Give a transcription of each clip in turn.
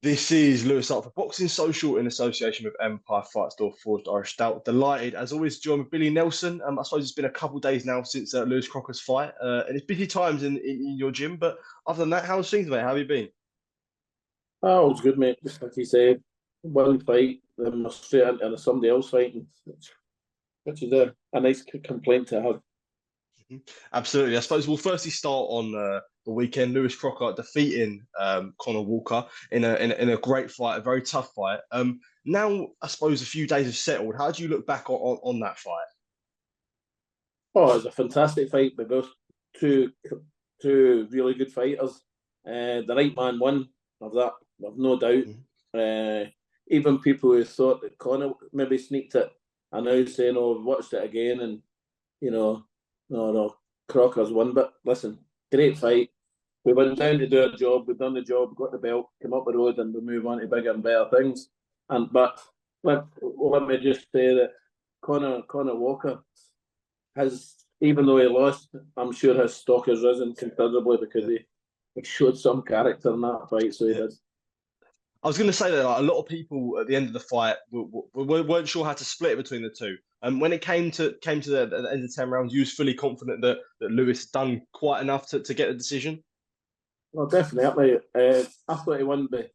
This is Lewis Hart for Boxing Social in association with Empire Fight Store Forged Irish Stout. Delighted, as always, joined with Billy Nelson. I suppose it's been a couple of days now since Lewis Crocker's fight, and it's busy times in your gym. But other than that, how's things, mate? How have you been? Oh, it was good, mate. Just like you said, one fight, then we're straight into somebody else fighting, which is a nice complaint to have. Mhm. Absolutely. I suppose we'll firstly start on the weekend. Lewis Crocker defeating Conah Walker in a great fight, a very tough fight. Now, I suppose a few days have settled. How do you look back on that fight? Oh, it was a fantastic fight by both two two really good fighters. The right man won of that, I've no doubt. Mhm. Even people who thought that Conor maybe sneaked it are now saying, "Oh, I've watched it again," and you know, no, Crocker's won. But listen, great fight. We went down to do our job. We've done the job, got the belt, come up the road, and we move on to bigger and better things. And but let me just say that Conor Walker has, even though he lost, I'm sure his stock has risen considerably because Yeah. he showed some character in that fight. So he Yeah. did. I was going to say that like, a lot of people at the end of the fight weren't sure how to split it between the two. And when it came to the end of 10 rounds, you was fully confident that Lewis had done quite enough to get the decision. Well, definitely. I thought he won by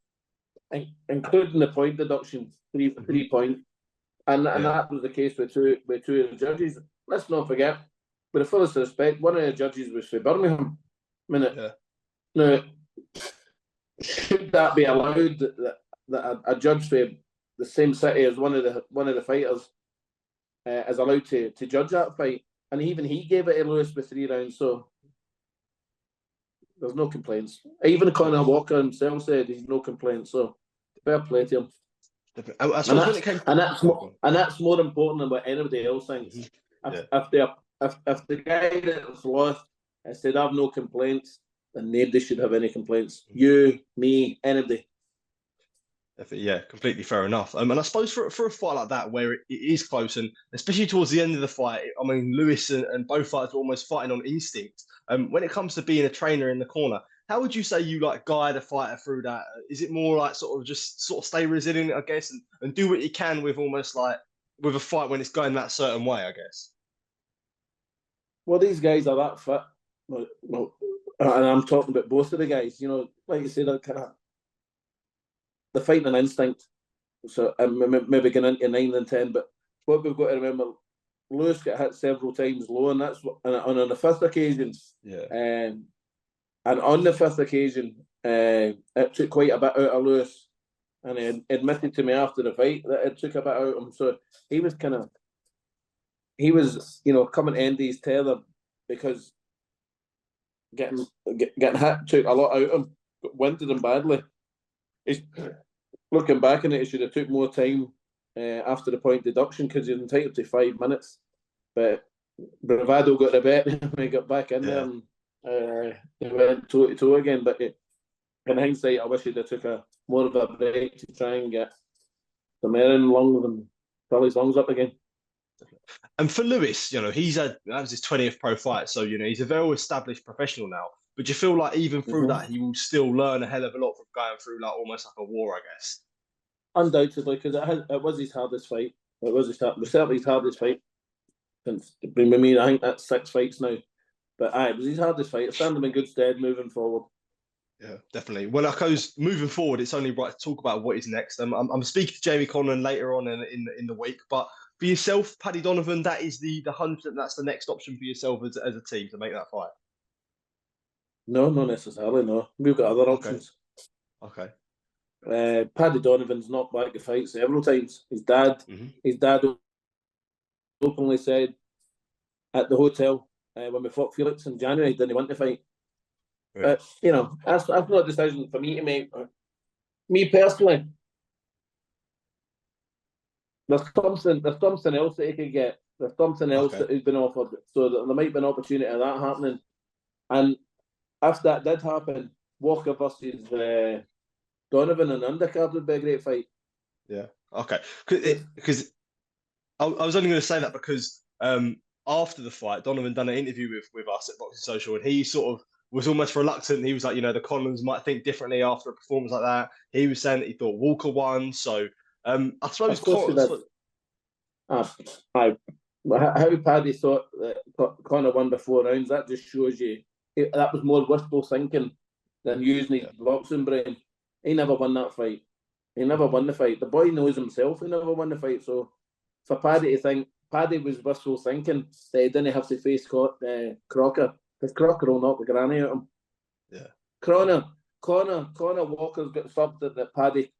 including the point deduction, three Hmm. 3 point, and Yeah, that was the case with two of the judges. Let's not forget, with the fullest respect, one of the judges was from Birmingham. I mean, yeah. now should that be allowed that a judge from the same city as one of the fighters is allowed to judge that fight? And even he gave it to Lewis with 3 rounds, so there's no complaints. Even Conor Walker himself said he's no complaints, so fair play to him. Definitely. I And suppose when that's it came, and that's oh, go more on. and that's more important than what anybody else thinks. Mhm. If Yeah. if they if the guy that's lost has said I've no complaints, then nobody should have any complaints. You, me, anybody. Yeah, completely fair enough. And I suppose for a fight like that, where it is close, and especially towards the end of the fight, I mean, Lewis and both fighters were almost fighting on instinct. When it comes to being a trainer in the corner, how would you say you like guide a fighter through that? Is it more like sort of just sort of stay resilient, I guess, and do what you can with almost like with a fight when it's going that certain way, I guess? Well, these guys are that fit. Well, and I'm talking about both of the guys. You know, like you said, they're kind of the fighting instinct. So maybe going into 9 and 10. But what we've got to remember, Lewis got hit several times low, and that's what, and on the fifth occasion, Yeah, um, and on the fifth occasion, it took quite a bit out of Lewis, and he admitted to me after the fight that it took a bit out of him. So he was kind of coming to end his tether because getting getting hit took a lot out of him, winded him badly. He's looking back on it, he should have took more time after the point deduction because he's entitled to 5 minutes. But Bravado got the bet when he got back in there yeah. and they went toe to toe again. But in hindsight, I wish he'd have took a more of a break to try and get the Marin lungs and fill his lungs up again. And for Lewis, that was his 20th pro fight, so he's a very established professional now. But do you feel like even through Mm-hmm. that, he will still learn a hell of a lot from going through like almost like a war, I guess. Undoubtedly, because it was his hardest fight. It was certainly his hardest fight since been with me. I think that's 6 fights now. But it was his hardest fight. It stand him in good stead moving forward. Yeah, definitely. Well, I suppose moving forward, it's only right to talk about what is next. I'm speaking to Jamie Conlon later on in the week, but for yourself, Paddy Donovan, that is the 100%. That's the next option for yourself as a team to make that fight. No, not necessarily. No, we've got other Okay, options. okay. Paddy Donovan's knocked back the fight several times. Hmm. His dad openly said at the hotel when we fought Felix in January, he didn't want to fight. Yeah. That's not a decision for me to make. Me personally, there's something else that he could get. There's something else Okay. that has been offered, so that there might be an opportunity of that happening. And if that did happen, Walker versus Donovan and undercard would be a great fight. Yeah. Okay. Because I was only going to say that because after the fight, Donovan done an interview with us at Boxing Social, and he sort of was almost reluctant. He was like, the Conlons might think differently after a performance like that. He was saying that he thought Walker won. So I suppose Of course he did. How Paddy thought that Conor won before rounds, that just shows you that was more wishful thinking than using his boxing brain. He never won that fight. He never won the fight. The boy knows himself he never won the fight. So for Paddy to think Paddy was wishful thinking that he didn't have to face Crocker, because Crocker will knock the granny out of him. Yeah. Conah Walker's got something that Paddy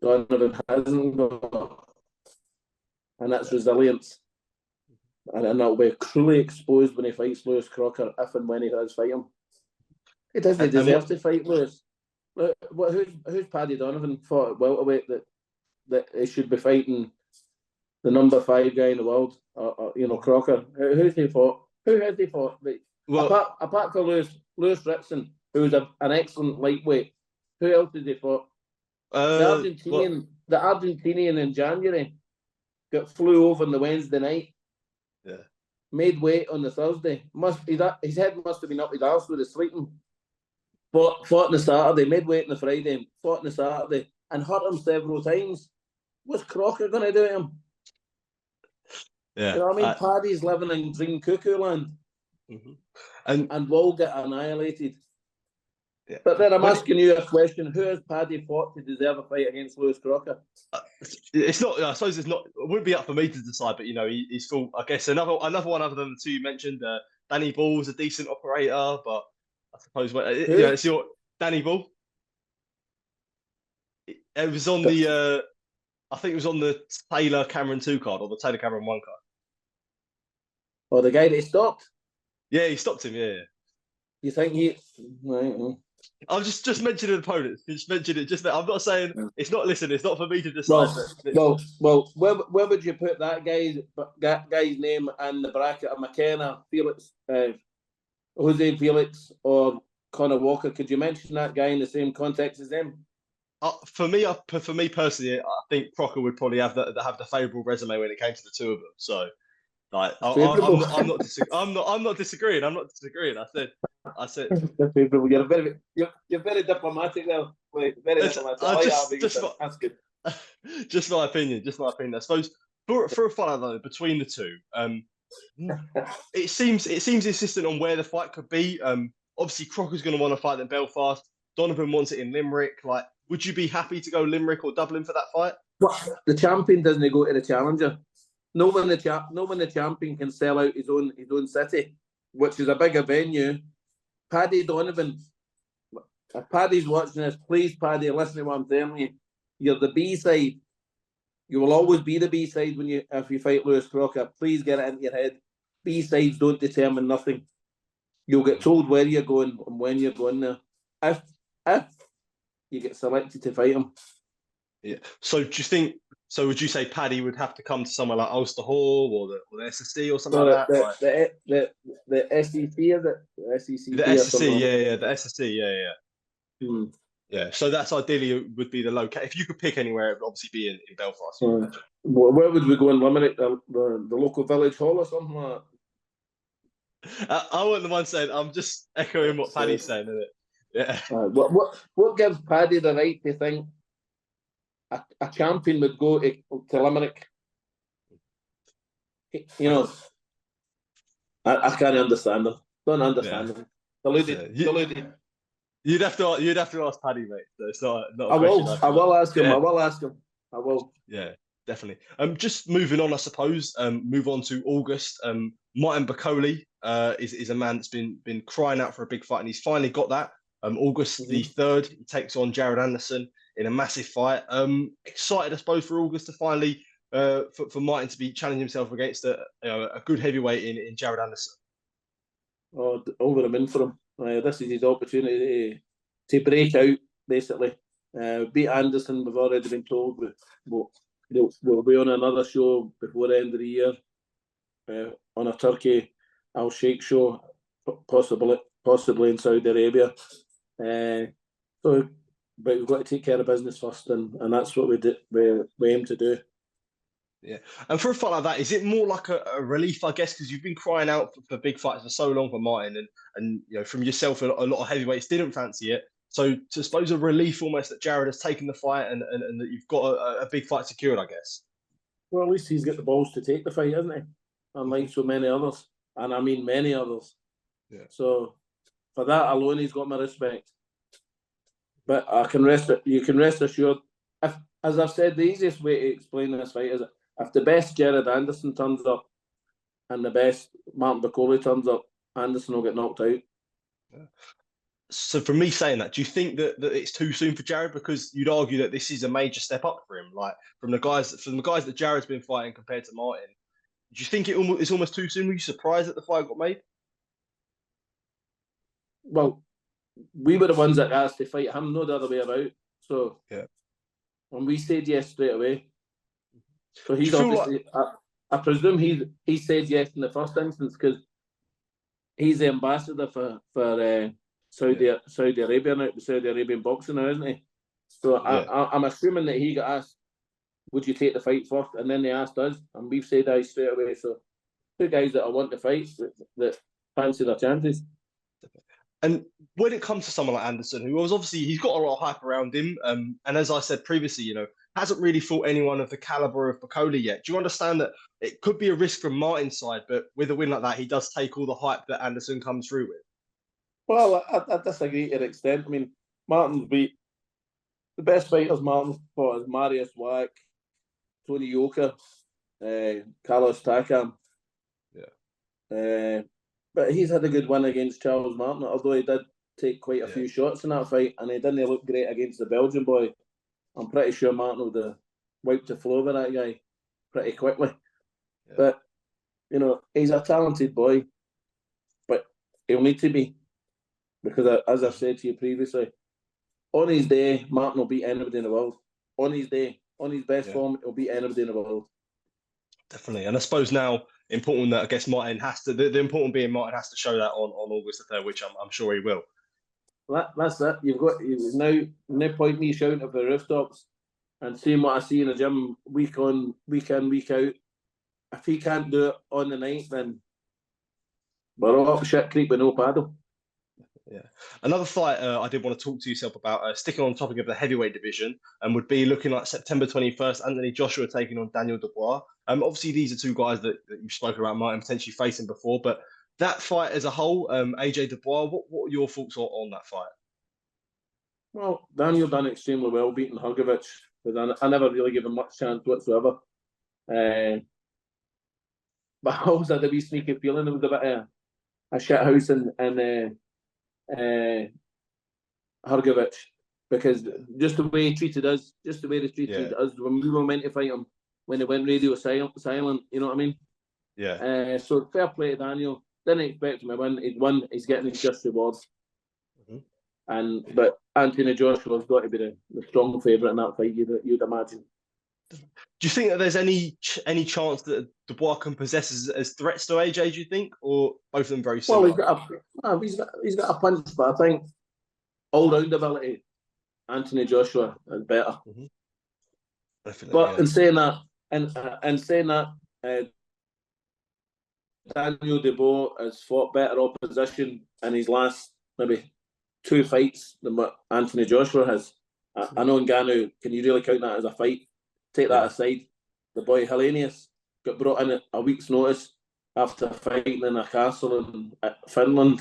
Donovan hasn't got, and that's resilience. And it'll be cruelly exposed when he fights Lewis Crocker, if and when he does fight him. He doesn't deserve to fight Lewis. Who's Paddy Donovan fought at welterweight that he should be fighting the number 5 guy in the world, or Crocker? Who's he fought? Who has he fought? Well, apart from Lewis Ritson, who was an excellent lightweight, who else did he fought? The Argentinian in January flew over on the Wednesday night. Yeah. Made weight on the Thursday. His head must have been up his arse with the sleeping. Fought on the Saturday, made weight on the Friday, fought on the Saturday, and hurt him several times. What's Crocker going to do to him? Yeah. You know what I mean? Paddy's living in dream cuckoo land. Mm-hmm. And will get annihilated. Yeah. But then I'm asking you a question: who has Paddy fought to deserve a fight against Lewis Crocker? It's not. I suppose it's not. It wouldn't be up for me to decide. But he's fought. I guess another one other than the two you mentioned. Danny Ball's a decent operator, but I suppose it's your Danny Ball. It was on the. I think it was on the Taylor Cameron 2 card or the Taylor Cameron 1 card. Oh, the guy that he stopped. Yeah, he stopped him. Yeah. You think he? Right. I'm just mentioning opponents. Just mentioned it. Just that I'm not saying it's not. Listen, it's not for me to decide. Well. Where would you put that guy's name in the bracket of McKenna, Felix, Jose Felix, or Conah Walker? Could you mention that guy in the same context as them? For me personally, I think Crocker would probably have the favourable resume when it came to the two of them. So, like, I'm not disagreeing. I'm not disagreeing. I said. You're very diplomatic now. Very diplomatic. That's good. Just my opinion. I suppose for a fight though between the two, it seems insistent on where the fight could be. Obviously Crocker's going to want to fight in Belfast. Donovan wants it in Limerick. Like, would you be happy to go Limerick or Dublin for that fight? Well, the champion doesn't go to the challenger. No one the champion can sell out his own city, which is a bigger venue. Paddy Donovan, if Paddy's watching this, please, Paddy, listen to what I'm telling you. You're the B-side. You will always be the B-side if you fight Lewis Crocker. Please get it into your head. B-sides don't determine nothing. You'll get told where you're going and when you're going there. If you get selected to fight him. Yeah. So do you think? So would you say Paddy would have to come to somewhere like Ulster Hall or the SSC or something like that? The SEC, is it? The SEC. The SSC, yeah, the SSC, yeah. Hmm. Yeah, so that's ideally would be the location. If you could pick anywhere, it would obviously be in Belfast. Where would we go in Limerick? The local village hall or something like that? I wasn't the one saying. I'm just echoing what Paddy's saying, isn't it? Yeah. What gives Paddy the right to think a champion would go to Limerick? I can't understand them. Don't understand them. Deluded. You'd have to ask Paddy, mate. So it's not I will ask him. I will. Yeah, definitely. Just moving on, I suppose. Move on to August. Martin Bakole is a man that's been crying out for a big fight, and he's finally got that. August the 3rd, he takes on Jared Anderson in a massive fight. Excited, I suppose, for August to finally for Martin to be challenging himself against a good heavyweight in Jared Anderson. Oh, over the moon for him. This is his opportunity to break out, basically. Beat Anderson, we've already been told. We'll be on another show before the end of the year on a Turkey Al Sheikh show, possibly in Saudi Arabia. But we've got to take care of business first, and that's what we aim to do. Yeah. And for a fight like that, is it more like a relief, I guess, because you've been crying out for big fights for so long for Martin, and from yourself, a lot of heavyweights didn't fancy it. So to suppose a relief almost that Jared has taken the fight and that you've got a big fight secured, I guess. Well, at least he's got the balls to take the fight, hasn't he? Unlike so many others, and I mean many others. Yeah. So for that alone, he's got my respect. But you can rest assured. As I've said, the easiest way to explain this fight is if the best Jared Anderson turns up and the best Martin Bakole turns up, Anderson will get knocked out. Yeah. So from me saying that, do you think that it's too soon for Jared? Because you'd argue that this is a major step up for him, like from the guys that Jared's been fighting compared to Martin. Do you think it's almost too soon? Were you surprised that the fight got made? Well, we were the ones that asked to fight him, no the other way about. So yeah, and we said yes straight away. So he's obviously, I presume he said yes in the first instance because he's the ambassador for Saudi Arabia now, Saudi Arabian boxing now, isn't he? So I'm assuming that he got asked, would you take the fight first? And then they asked us, and we've said aye straight away. So two guys that I want to fight that fancy their chances. And when it comes to someone like Anderson, who was obviously, he's got a lot of hype around him, and as I said previously, hasn't really fought anyone of the caliber of Bakole yet. Do you understand that it could be a risk from Martin's side, but with a win like that, he does take all the hype that Anderson comes through with? Well, I disagree to an extent. I mean, Martin's beat the best fighters Martin fought is Marius Wack, Tony Yoka, Carlos Takam. Yeah. But he's had a good win against Charles Martin, although he did take quite a few shots in that fight, and he didn't look great against the Belgian boy. I'm pretty sure Martin would have wiped the floor with that guy pretty quickly. Yeah. But, he's a talented boy, but he'll need to be. Because as I've said to you previously, on his day, Martin will beat anybody in the world. On his day, on his best form, he'll beat anybody in the world. Definitely. And I suppose now, important that I guess Martin has to, the important being Martin has to show that on August the 3rd, which I'm sure he will. That's it. You've no point me shouting up the rooftops and seeing what I see in the gym week in, week out. If he can't do it on the night, then we're all shit creek with no paddle. Yeah. Another fight I did want to talk to yourself about, sticking on the topic of the heavyweight division, and would be looking like September 21st, Anthony Joshua taking on Daniel Dubois. Obviously, these are two guys that you've spoken about Martin potentially facing before, but that fight as a whole, AJ Dubois, what are your thoughts on that fight? Well, Daniel done extremely well beating Hrgovic, because I never really gave him much chance whatsoever. But I always had a wee sneaky feeling it was a bit of a shit house in Hrgovic, because just the way he treated us, just the way they treated us when we were meant to fight him, when they went radio silent, you know what I mean? Yeah. So fair play to Daniel. Didn't expect him to win. He's won. He's getting his just rewards. But Anthony Joshua's got to be the strong favourite in that fight, you'd imagine. Do you think that there's any chance that Dubois can possess as threats to AJ, do you think? Or both of them very similar? Well, he's got a punch, but I think all-round ability, Anthony Joshua is better. But in saying that, Daniel Dubois has fought better opposition in his last maybe 2 fights than what Anthony Joshua has. I know Ngannou, can you really count that as a fight? Take that aside. The boy Hellenius got brought in at a week's notice after fighting in a castle in Finland.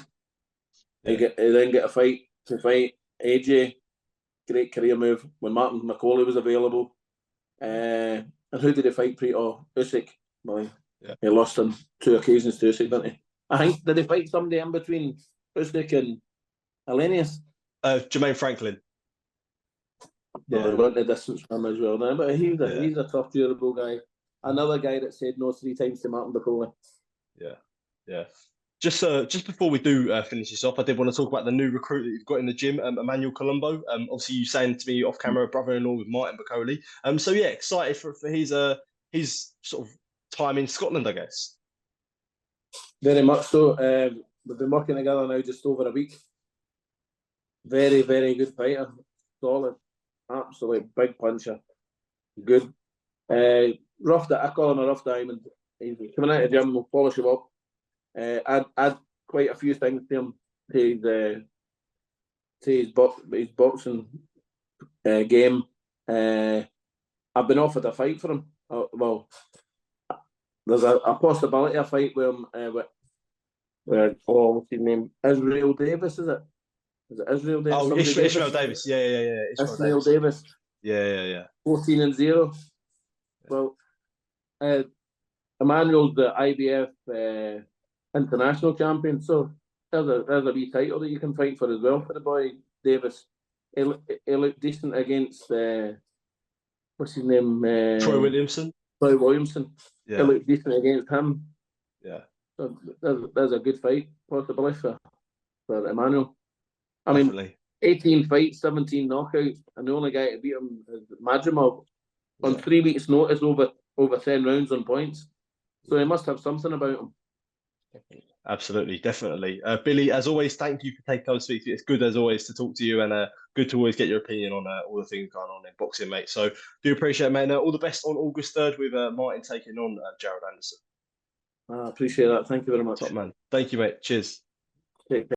He then get a fight to fight AJ. Great career move when Martin Bakole was available. And who did he fight Usyk. Well, he lost on 2 occasions to Usyk, didn't he? I think, did he fight somebody in between Usyk and Hellenius? Jermaine Franklin. He went the distance from him as well now, but he's a tough, durable guy. Another guy that said no 3 times to Martin Bakole. Yeah. Just before we do finish this off, I did want to talk about the new recruit that you've got in the gym, Emmanuel Kalombo. Obviously, you saying to me off camera, brother-in-law with Martin Bakole. So yeah, excited for his sort of time in Scotland, I guess. Very much so. We've been working together now just over a week. Very, very good fighter. Solid. Absolute big puncher. Good. rough that I call him a rough diamond. He's coming out of the gym, we'll polish him up. Add quite a few things to him to his boxing game. I've been offered a fight for him. Well, there's a possibility of a fight with him. What's his name? Israel Davis, is it? Is it Israel Davis? Oh, Israel Davis. Yeah. Israel Davis. Yeah. 14-0. Well, Emmanuel's the IBF international champion, so there's a wee title that you can fight for as well for the boy Davis. He looked decent against what's his name? Troy Williamson. Yeah. He looked decent against him. Yeah. So there's a good fight possibility for Emmanuel. I Definitely. mean, 18 fights, 17 knockouts, and the only guy to beat him is Madrimov on 3 weeks' notice over 10 rounds on points. So he must have something about him. Absolutely, definitely. Billy, as always, thank you for taking time to speak to me. It's good, as always, to talk to you, and good to always get your opinion on all the things going on in boxing, mate. So do appreciate it, mate. All the best on August 3rd with Martin taking on Jared Anderson. I appreciate that. Thank you very much. Top man. Thank you, mate. Cheers. Take care.